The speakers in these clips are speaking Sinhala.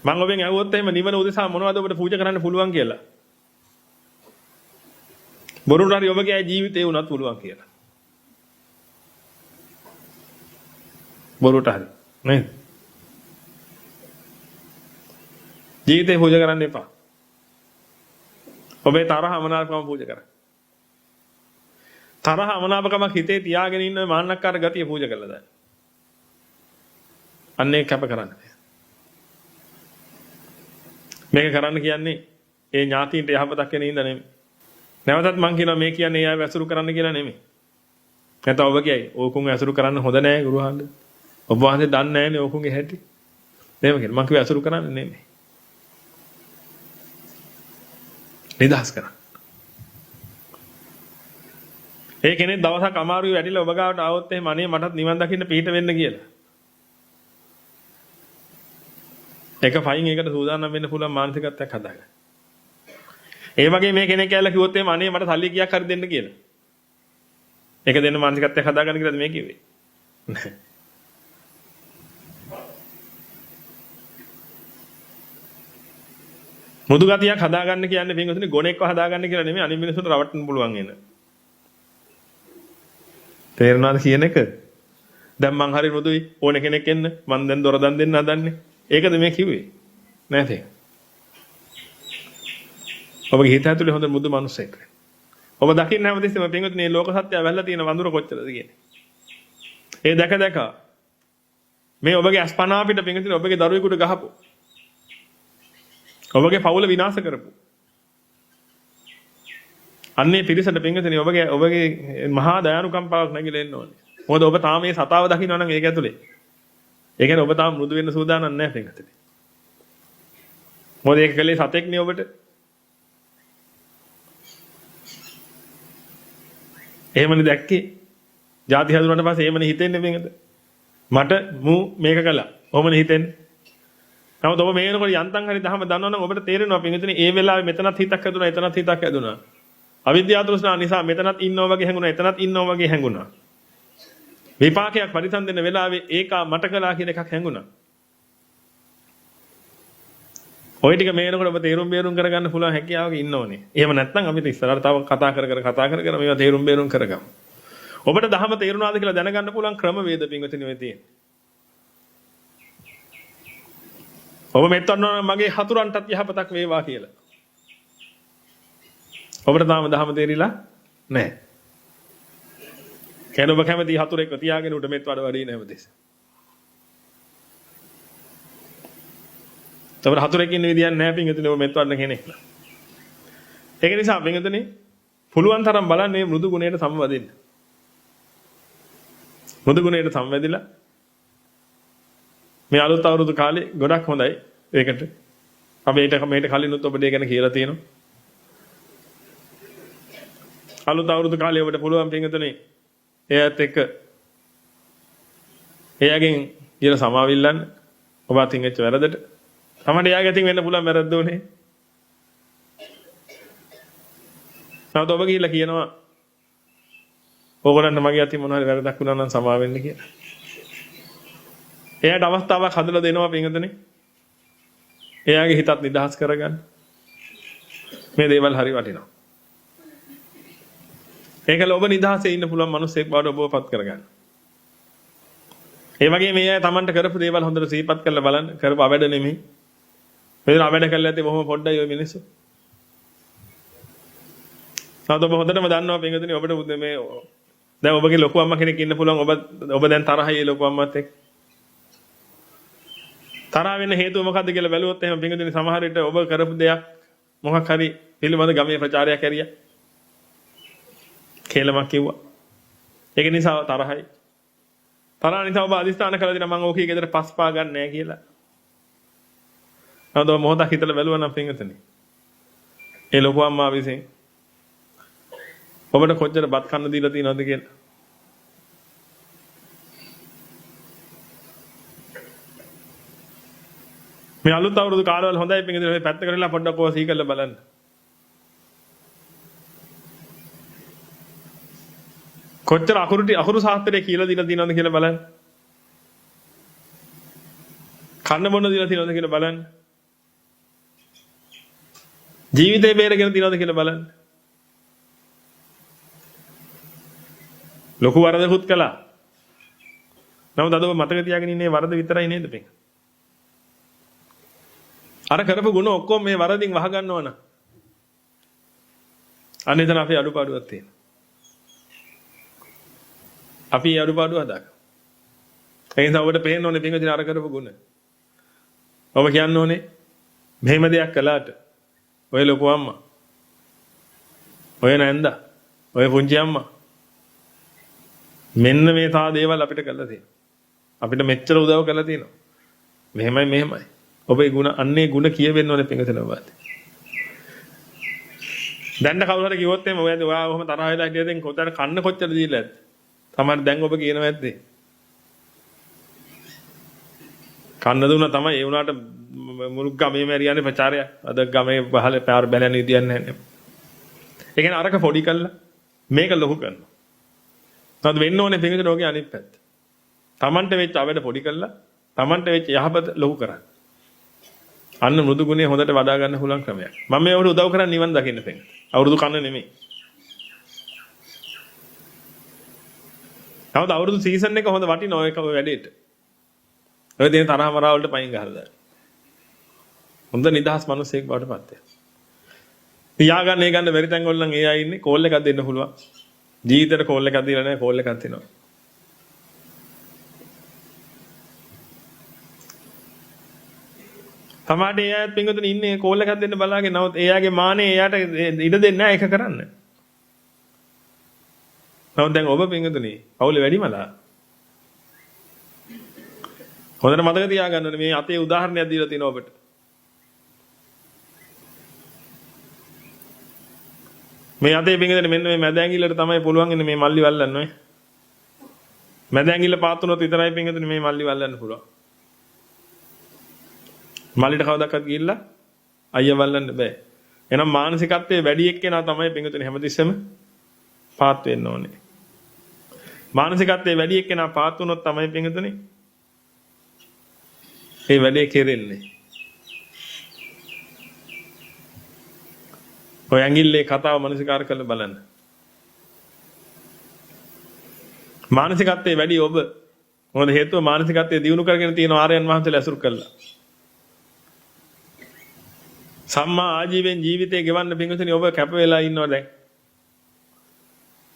මම ඔබෙන් අහුවොත් එහෙම නිවන උදෙසා මොනවද ඔබට පූජා කරන්න පුළුවන් කියලා. බොරුට හරි ඔබගේ ජීවිතේ වුණත් පුළුවන් කියලා. බොරුට හරි නේද? ජීවිතේ පූජා කරන්න එපා. ඔබේ තරහ අමනාපකම පූජා කරන්න. තරහ අමනාපකමක් හිතේ තියාගෙන ඉන්න මාන්නක්කාර ගතිය පූජා කළා දැන්. අන්නේ කැප කරන්න. මේක කරන්න කියන්නේ ඒ ඥාතීන්ට යහපතක් වෙන ඉඳ නෙමෙයි. නැවතත් මං කියනවා මේ කියන්නේ ඒ අය වැසුරු කරන්න කියලා නෙමෙයි. නැත්නම් ඔබ කියයි ඕකුන් වැසුරු කරන්න හොඳ නෑ ගුරුහාන්ද. ඔබ වහන්සේ දන්නේ නෑනේ ඕකුන්ගේ හැටි. එහෙම කියන මං කිව්ව වැසුරු කරන්න නෙමෙයි. නිදහස් කරන්න. ඒ කෙනෙක් දවසක් අමාරුයි වැඩිලා ඔබ ගාවට ආවොත් එහෙම අනේ මටත් නිවන් දකින්න පිට වෙන්න කියලා. එක ෆයින් එකට සූදානම් වෙන්න පුළුවන් මානසිකත්වයක් හදාගන්න. ඒ වගේ මේ කෙනෙක් ඇවිල්ලා කිව්වොත් එහෙම අනේ මට සල්ලි කීයක් හරි දෙන්න කියලා. ඒක දෙන්න මානසිකත්වයක් හදාගන්න කියලාද මේ කිව්වේ? නැහැ. මුදු ගතියක් හදාගන්න කියන්නේ පින්වතුනි ගොනෙක්ව හදාගන්න කියලා නෙමෙයි අනිත් මිනිස්සුන්ට රවට්ටන්න පුළුවන් වෙන. තේරෙනවද කියන එක? දැන් මං හරි මුදුයි ඕන කෙනෙක් එන්න මං දැන් දොර දන් දෙන්න හදන්නේ. ඒකද මේ කිව්වේ? නැතේ. ඔබගේ හිත ඇතුලේ හොඳ මුදු මිනිස්සෙක්. ඔබ දකින්න හැමතිස්සෙම පින්වතුනි මේ ලෝක සත්‍යය වැල්ලා තියෙන වඳුර කොච්චරද කියන්නේ. ඒ දැක මේ ඔබගේ අස්පනා පිට පින්වතුනි ඔබගේ දරුවෙකුට ගහපො. ඔබගේ පවුල විනාශ කරපු. අන්නේ පිරිසට පින්වතුනි ඔබගේ මහා දයානුකම්පාවක් නැගිලා එන්න ඕනේ. මොකද ඔබ තාම මේ සතාව දකින්නවා නම් ඒක ඇතුලේ. ඒ කියන්නේ ඔබ තාම මෘදු වෙන්න සූදානම් නැහැ පින්වතුනි. මොකද ඒක කලේ සතෙක් නේ ඔබට. එහෙමනේ දැක්කේ. ಜಾති හඳුනනට පස්සේ එහෙමනේ හිතෙන්නේ මේකද? මට මේක කළා. ඔහොමනේ හිතෙන්නේ. නමුත් ඔබ මේනකොට යන්තම් හරි දහම දන්නවනම් ඔබට තේරෙනවා පින්වතුනි ඒ වෙලාවේ මෙතනත් හිතක් ඇදුණා එතනත් හිතක් ඇදුණා. අවිද්‍යාව තෘෂ්ණාව නිසා මෙතනත් ඉන්නව වගේ හැඟුණා එතනත් ඉන්නව වගේ හැඟුණා. විපාකයක් පරිසම් දෙන වෙලාවේ ඒක මට කළා කියන එකක් හැඟුණා. ඔය ටික මේනකොට ඔබ තේරුම් බේරුම් කරගන්න පුළුවන් හැකියාවක ඉන්න ඕනේ. එහෙම නැත්නම් අපිට ඉස්සරහට තව කතා කර මේවා තේරුම් බේරුම් කරගමු. ඔබට දහම තේරුණාද කියලා දැනගන්න පුළුවන් ක්‍රම වේද පින්වතුනි ඔය තියෙන්නේ. ඔබ මෙතන මගේ හතුරන්ටත් යහපතක් වේවා කියලා. ඔබට තාම දහම තේරිලා නැහැ. කෙන ඔබ කැමති හතුරෙක්ව තියාගෙන උඩ මෙත් වඩ වඩින හැමදේශ. ඔබට හතුරෙක් ඉන්න විදියක් නැහැ පින්වතුනි ඔබ මෙත් වඩන කෙනෙක් නා. ඒක නිසා පින්වතුනි පුළුවන් තරම් බලන්න මේ මෘදු ගුණයට සමවදින්න. මෘදු ගුණයට සමවැදිලා මේ අලුත් අවුරුදු කාලේ ගොඩක් හොඳයි ඒකට. අපි මේට කලිනුත් ඔබට ඒ ගැන කියලා තියෙනවා. අලුත් අවුරුදු කාලේ ඔබට පුළුවන් පින්වතුනි එයාත් එක්ක එයාගෙන් කියලා සමාවිල්ලන්න ඔබ අතින් වෙච්ච වැරදට. තමයි එයාගෙන් අතින් වෙන්න පුළුවන් වැරද්ද උනේ. නැවත ඔබ ගිහිල්ලා කියනවා ඕගොල්ලන්ට මගේ අතින් මොන හරි වැරදක් වුණා නම් සමා වෙන්න කියලා. එයාට අවස්ථාවක් හදලා දෙනවා පින්වතුනි. එයාගේ හිතත් නිදහස් කරගන්න. මේ දේවල් හරි වටිනවා. ඒකල ඔබ නිදහසේ ඉන්න පුළුවන් මිනිස්සෙක් බවට ඔබවපත් කරගන්න. ඒ වගේ මේ අය Tamanට කරපු දේවල් හොඳට සිහිපත් කරලා බලන්න. කරපු අවැඩ නෙමෙයි. මේ අවැඩ කළා ඇත්තේ බොහොම පොඩ්ඩයි ඔය මිනිස්සු. තාම ඔබ හොඳටම දන්නවා පින්වතුනි ඔබට මේ දැන් ඔබගේ ලොකු අම්මා කෙනෙක් ඉන්න පුළුවන් ඔබ දැන් තරහයි ලොකු අම්මත් එක්ක. තරහ වෙන්න හේතුව මොකද්ද කියලා බැලුවොත් එහෙම පින්වතුනි සමහර විට ඔබ කරපු දෙයක් මොකක් හරි පිළිබඳ ගමේ ප්‍රචාරයක් ඇරියා. කේලමක් කිව්වා. ඒක නිසා තරහයි. තරහ නිසා ඔබ අදිස්ථාන කළා දිනා මම ඕකේ ගෙදර පස් පා ගන්න නැහැ කියලා. නමුත් ඔබ මොහොතක් හිතලා බැලුවා නම් පින්වතුනි. ඒ ලොකු අම්මා විසින් ඔබට කොච්චර බත් කන්න දීලා තියෙනවද කියලා. මේ අලුත් අවුරුදු කාලවල හොඳයි පින්වතුනි ඔය පැත්ත කරලා පොඩ්ඩක් ඔය සී කරලා බලන්න. කොච්චර අකුරු සාස්ත්‍රයේ කියලා දීලා තියෙනවද කියලා බලන්න. කන්න බොන්න දීලා තියෙනවද කියලා බලන්න. ජීවිතේ බේරගෙන තියනවද කියලා බලන්න. ලොකු වරදකුත් කළා. නමුත් අද ඔබ මතක තියාගෙන ඉන්නේ වරද විතරයි නේද පින්? අර කරපු ගුණ ඔක්කොම මේ වරදින් වහ ගන්නව නම් අන්න එතන අපේ අඩුපාඩුවක් තියෙනවා. අපි අඩුපාඩුව හදාගන්න. ඒ නිසා ඔබට පේන්න ඕනේ පින්වදින අර කරපු ගුණ. ඔබ කියන්න ඕනේ මෙහෙම දෙයක් කළාට ඔය ලොකු අම්මා, ඔය නැන්දා, ඔය පුංචි අම්මා මෙන්න මේ තා දේවල් අපිට කළා තියෙනවා. අපිට මෙච්චර උදව් කළා තියෙනවා. මෙහෙමයි. ඔබේ ගුණ අන්නේ ගුණ කියවෙන්න ඕනේ පින්වදින ඔබට. දැන් කවුරු හරි කිව්වොත් එimhe ඔයා ඔහොම තරහ වෙලා හිටියද දැන් කොතන කන්න කොච්චර දීලා ඇද්ද? තමයි දැන් ඔබ කියනවා ඇද්ද? කන්න දුන්නා තමයි ඒ වුණාට මුළු ගමේම හරියන්නේ ප්‍රචාරය. අද ගමේ පහල පාර බැලන විදියක් නැහැ. ඒ කියන්නේ අරක පොඩි කළා මේක ලොකු කරනවා. නේද වෙන්න ඕනේ පිටින් ඔගේ අනිත් පැත්ත. Tamanට වෙච්ච අවැඩ පොඩි කළා Tamanට වෙච්ච යහපත ලොකු කරන්න. අන්න මෘදු ගුණය හොඳට වඩා ගන්න පුළුවන් ක්‍රමයක්. මම මේ වුණ උදව් කරන්නේ නිවන් දකින්න තෙන්. අවුරුදු කන්න නෙමෙයි. නමුත් අවුරුදු සීසන් එක හොඳ වටිනවා ඒක වැඩේට. ඔය දින තරහ මරා වලට පයින් ගහලා දාන්න. හොඳ නිදහස් මිනිසෙක් බවට පත් වෙනවා. තියාගන්න ඒ ගන්න බැරි තැන් වල නම් ඒ අය ඉන්නේ කෝල් එකක් දෙන්න පුළුවන්. ජීවිතේට කෝල් එකක් දීලා නැහැ කෝල් එකක් දෙනවා. තමාට ඒ අයත් පින්වතුනි ඉන්නේ කෝල් එකක් දෙන්න බලාගෙන නමුත් එයාගේ මානේ එයාට ඉඩ දෙන්නේ නැහැ ඒක කරන්න. නමුත් දැන් ඔබ පින්වතුනි පවුලේ වැඩිමලා. හොඳට මතක තියාගන්න ඕනේ මේ අතේ උදාහරණයක් දීලා තියෙනවා ඔබට. මේ අතේ පින්වතුනි මෙන්න මේ මැද ඇඟිල්ලට තමයි පුළුවන් ඉන්නේ මේ මල්ලි වල්ලන්න ඔය. මැද ඇඟිල්ල පාත් වුණොත් විතරයි පින්වතුනි මේ මල්ලි වල්ලන්න පුළුවන්. මල්ලිට කවදාවත් ගිහිල්ලා අයියා වල්ලන්න බෑ. එහෙනම් මානසිකත්වයේ වැඩි එක්කෙනා තමයි පින්වතුනි හැමතිස්සෙම පාත් වෙන්න ඕනේ. මානසිකත්වයේ වැඩි එක්කෙනා පාත් වුණොත් තමයි පින්වතුනි මේ වැඩේ කෙරෙන්නේ. ඔය ඇඟිල්ලේ කතාව මනසිකාර කරලා බලන්න. මානසිකත්වයේ වැඩි ඔබ මොකද හේතුව මානසිකත්වයේ දියුණු කරගෙන තියෙන ආර්යයන් වහන්සේලා ඇසුරු කළා. සම්මා ආජීවයෙන් ජීවිතේ ගෙවන්න පින්වතුනි ඔබ කැප වෙලා ඉන්නවා දැන්.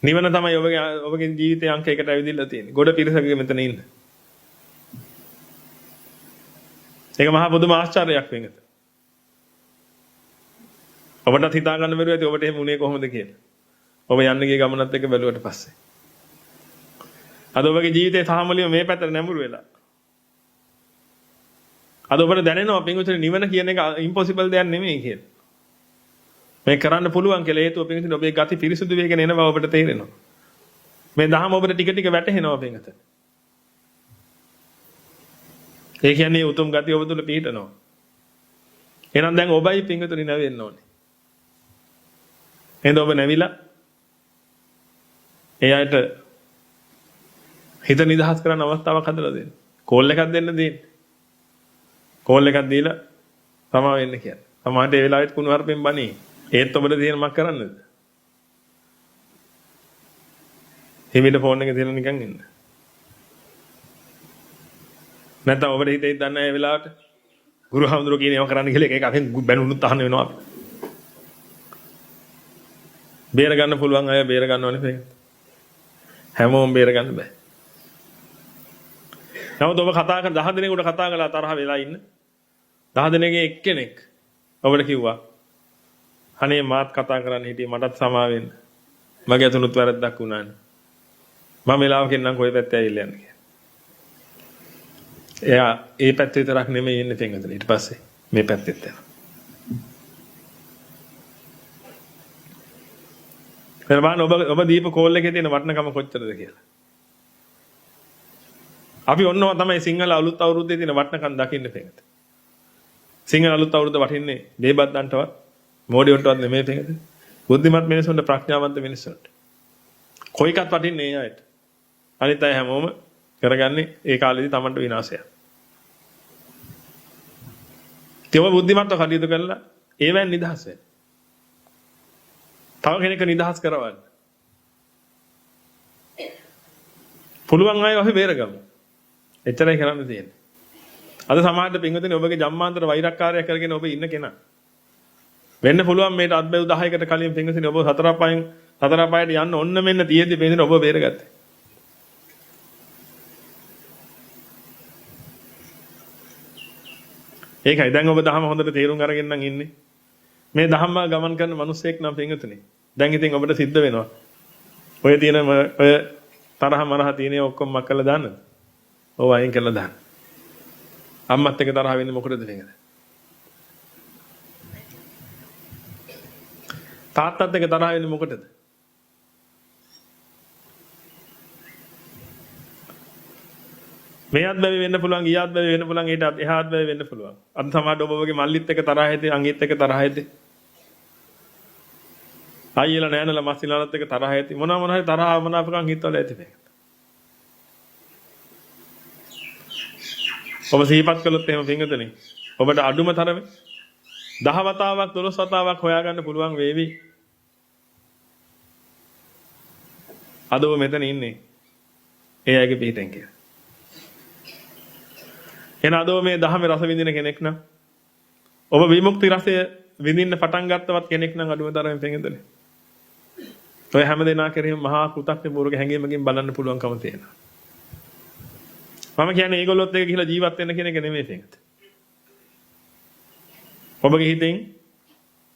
නිවන තමයි ඔබගේ ජීවිතයේ අංක 1ට ඇවිදilla තියෙන්නේ. ගොඩ පිරිසකගේ මෙතන ඉන්න. ඒක මහා බුදුම ආශ්චර්යයක් වෙනත. ඔබට හිතා ගන්න බැරුව ඇති ඔබට එහෙම උනේ කොහොමද කියලා. ඔබ යන්න ගිය ගමනත් එක්ක බැලුවට පස්සේ. අද ඔබගේ ජීවිතේ සාමලිය මේ පැත්තට නැඹුරු වෙලා. අද ඔබට දැනෙනවා පින්වතුනි නිවන කියන එක ඉම්පොසිබල් දෙයක් නෙමෙයි කියලා. මේ කරන්න පුළුවන් කියලා හේතුව පින්වතුනි ඔබේ ගති පිරිසුදු වෙගෙන එන බව ඔබට තේරෙනවා. මේ දහම ඔබට ටික ටික වැටහෙනවා පින්වතුනි. ඒ කියන්නේ උතුම් ගති ඔබ තුල පිහිටනවා. එහෙනම් දැන් ඔබයි පින්වතුනි නැවෙන්න ඕනේ. එහෙනම් ඔබ නැවිලා ඒ අයට හිත නිදහස් කරන්න අවස්ථාවක් හදලා දෙන්න. කෝල් එකක් දෙන්න දෙන්න. කෝල් එකක් දීලා තමා වෙන්න කියන්නේ. තමාට ඒ වෙලාවෙත් කුණු හarpෙන් බණී. ඒත් ඔබට තියෙන මක් කරන්නද? හිමිට ෆෝන් එක තියලා නිකන් ඉන්න. නැත්නම් ඔබට හිතේ දන්නේ ඒ වෙලාවට ගුරු හාමුදුරුවෝ කියන ඒවා කරන්න කියලා එක අපෙන් බැනුනුත් අහන්න වෙනවා අපි. බේර ගන්න පුළුවන් අය බේර ගන්න ඕනේ මේක. හැමෝම බේර ගන්න බෑ. නමුත් ඔබ කතා කර 10 දිනකට කතා කරලා තරහ වෙලා ඉන්න 10 දිනකේ එක්කෙනෙක් ඔබට කිව්වා අනේ මාත් කතා කරන්න හිටියේ මටත් සමා වෙන්න. මගේ අතුනුත් වැරද්දක් වුණානේ. මම වෙලාවකින් නම් කොයි පැත්තේ ඇවිල්ලා යන්නේ කියලා. එයා ඒ පැත්තේ විතරක් නෙමෙයි ඉන්නේ තෙන්ගදලා ඊට පස්සේ මේ පැත්තෙත් යනවා. බලන්න ඔබ දීප කෝල් එකේ තියෙන වටිනකම කොච්චරද කියලා. අපි ඔන්නව තමයි සිංහල අලුත් අවුරුද්දේ තියෙන වටිනකම් දකින්න තෙන්ගද. සිංහල අලුත් අවුරුද්ද වටින්නේ බේබද්දන්ටවත් මෝඩියොන්ටවත් නෙමෙයි තෙන්ගද. බුද්ධිමත් මිනිසුන්ට ප්‍රඥාවන්ත මිනිසුන්ට. කොයිකත් වටින්නේ ඒ අයට. අනිත් අය හැමෝම කරගන්නේ ඒ කාලේදී Tamanට විනාශය. ඒව බුද්ධිමත්ව කටයුතු කරලා ඒවෙන් නිදහස් වෙන්න. තව කෙනෙක් නිදහස් කරවන්න. පුළුවන් අය අපි බේරගමු. එච්චරයි කරන්න තියෙන්නේ. අද සමාජයේ පින්වතුනි ඔබගේ ජම්මාන්තර වෛරක්කාරය කරගෙන ඔබ ඉන්න කෙනා. වෙන්න පුළුවන් මේට අත්බැව් 10කට කලින් පින්වතුනි ඔබ හතර පායට යන්න ඔන්න මෙන්න තියෙද්දි පින්වතුනි ඔබ බේරගත්තේ. ඒකයි දැන් ඔබ දහම හොඳට තේරුම් අරගෙන නම් ඉන්නේ. මේ දහම ගමන් කරන මිනිස්සෙක් නම් පින්වතුනි. දැන් ඉතින් ඔබට සිද්ධ වෙනවා. ඔය තියෙන ඔය තරහ මරහ තියෙන ඔක්කොම මක්කලා දාන්නද? ඔව් අයින් කරලා දාන්න. අම්මත් එක්ක තරහ වෙන්නේ මොකටද නේද? තාත්තත් එක්ක තරහ වෙන්නේ මොකටද? මේ අත්බැවි වෙන්න පුළුවන්, ඊ අත්බැවි වෙන්න පුළුවන්, ඊට එහා අත්බැවි වෙන්න පුළුවන්. අද සමහරවිට ඔබ වගේ මල්ලිත් එක්ක තරහ ඇති, අංගිත් එක්ක තරහ ඇති. අයියලා නෑනලා මස්සිලාලත් එක්ක තරහ ඇති. මොනවා හරි තරහ ආමනාපකම් හිතවල ඇති මේක. ඔබ සිහිපත් කළොත් එහෙම පින්වතුනි ඔබට අඩුම තරමේ 10 වතාවක් 12 වතාවක් හොයාගන්න පුළුවන් වේවි. අද ඔබ මෙතන ඉන්නේ ඒ අයගේ පිටින් කියලා. එන අද ඔබ මේ ධහමේ රස විඳින කෙනෙක් නම් ඔබ විමුක්ති රසය විඳින්න පටන් ගත්තවත් කෙනෙක් නම් අඩුම තරමේ පින්වතුනි. ඔය හැම දෙනා කෙරෙහිම මහා කෘතඥ පූර්වක හැඟීමකින් බලන්න පුළුවන්කම තියෙනවා. මම කියන්නේ ඒගොල්ලොත් එක්ක ගිහිලා ජීවත් වෙන්න කියන එක නෙමෙයි පින්වතුනි. ඔබගේ හිතෙන්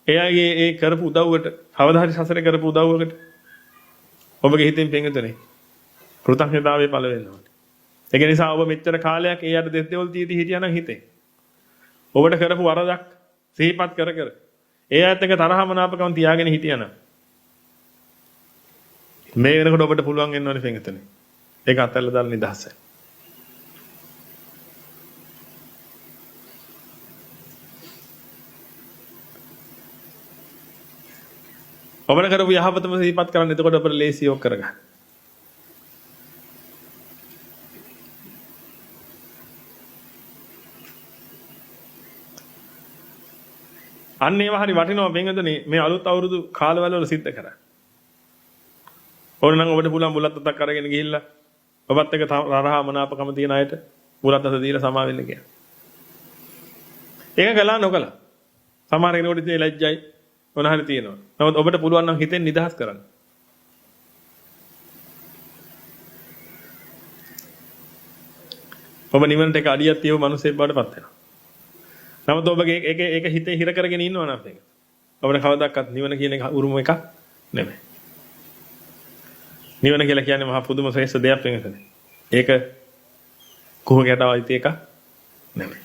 එයාගේ ඒ කරපු උදව්වට අවදාහරි සසරේ කරපු උදව්වකට ඔබගේ හිතෙන් පින්වතුනි කෘතඥතාවය පළ වෙන්න ඕනේ. ඒක නිසා ඔබ මෙච්චර කාලයක් ඒ යට දෙස් දෙවල් තීති හිටියා නම් හිතේ. ඔබට කරපු වරදක් සිහිපත් කර කර ඒ අයත් එක්ක තරහමනාපකම් තියාගෙන හිටියා නම් මේ වෙනකොට ඔබට පුළුවන් වෙන්න ඕනේ පින්වතුනි. ඒක අත්හැරලා දාලා නිදහසයි. ඔබට කරපු යහපතම සිහිපත් කරන්න. එතකොට ඔබට ලේසි යොක් කරගන්න. අන්න ඒවා හරි වටිනවා පින්වතුනි මේ අලුත් අවුරුදු කාලවල වල සිද්ධ කරා. ඕනනම් ඔබට පුළුවන් බුලත් අතක් අරගෙන ගිහිල්ලා ඔබත් එක්ක තරහා මනාපකම තියෙන අයට බුලත් අත දීලා සමා වෙන්න කියලා. ඒක කළා නොකළා. සමහර කෙනෙකුට ඉතින් ලැජ්ජයි මොන හරි තියෙනවා. නමුත් ඔබට පුළුවන් නම් හිතෙන් නිදහස් කරන්න. ඔබ නිවනට එක අඩියක් තියව මිනිසෙක් බවට පත් වෙනවා. නමුත් ඔබගේ ඒක හිතේ හිර කරගෙන ඉන්නවා නම් ඒක. ඔබට කවදාවත් නිවන කියන එක උරුම එකක් නෙමෙයි. නිවන කියලා කියන්නේ මහා පුදුම ශ්‍රේෂ්ඨ දෙයක් වෙනසනේ. ඒක කොහොගටවත් ඒක නෙමෙයි.